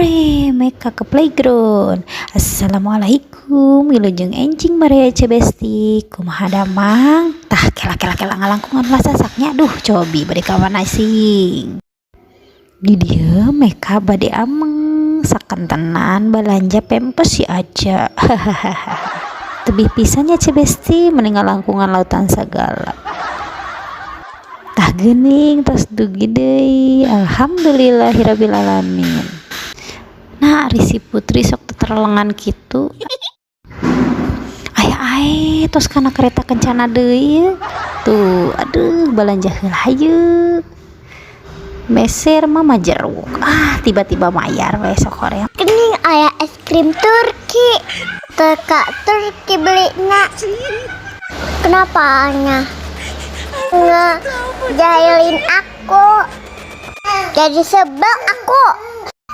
Hore, mereka ke playground. Assalamualaikum, wilujeng enjing Maria Cebesti. Kumaha damang? Tah kela ngalangkungan lah sasaknya. Duh, cobi bade kawan asing. Di dia mereka bade ameng sakan tenan belanja pempes si aja. Tebih pisannya Cebesti meninggal langkungan lautan segala. Tah geuning tos dugi deui. Alhamdulillahirabbil alamin. Nah, Risi Putri sok terlengan gitu. Aya tos kana kereta kencana deui. Tuh, aduh balanja heula hayu. Meser mama jeruk. Tiba-tiba mayar we sok hoream. Kening aya es krim Turki. Teka Turki belinya. Kenapa nya ngejahilin aku? Jadi sebel aku.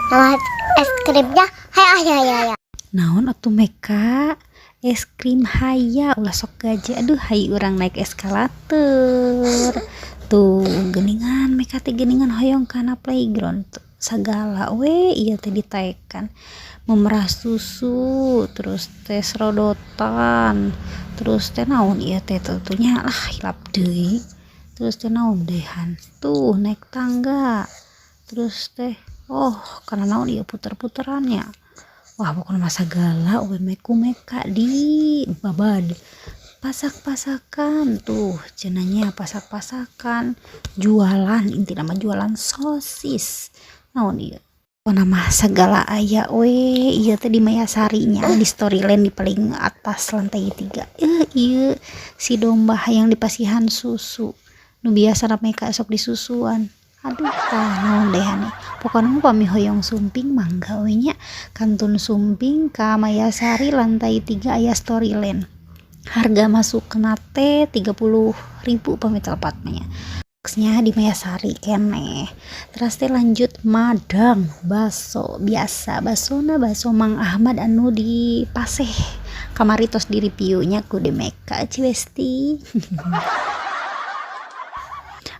Nah, es krimnya hayah. Naon atuh meka? Es krim haya ulah sok gaje. Aduh hayu urang naik eskalator. Tuh geuningan meka teh geuningan hoyong kana playground tuh. Sagala we ieu teh ditaekan. Memerah susu, terus teh serodotan, terus teh naon ieu teh tentunya lah hilap deui. Terus teh naon dehan. Tuh naik tangga. Terus teh karena naon ieu puter-puterannya. Wah pokoknya masa gala we meka di babad pasak-pasakan tuh cenanya pasak-pasakan jualan inti nama jualan sosis naon ieu nama segala aya we ieu teh di Mayasarinya di Storyland di paling atas lantai 3 ieu si domba yang dipasihan susu nu biasa meka sok disusuan. Aduh naon dehan pokoknya pami hoyong sumping mangga we nya kantun sumping ka Mayasari lantai 3 aya Storyland. Harga masuk kena teh 30.000 pami telepatnya. Boxnya di Mayasari keneh. Terus teh lanjut madang baso biasa basona baso Mang Ahmad anu di Paseh. Kamari tos di reviewnya ku di Meka Cebesti.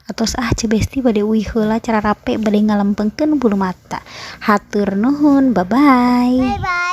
Atos Cebesti bade uih heula cara rape bade ngalempengkeun bulu mata. Hatur nuhun, bye bye.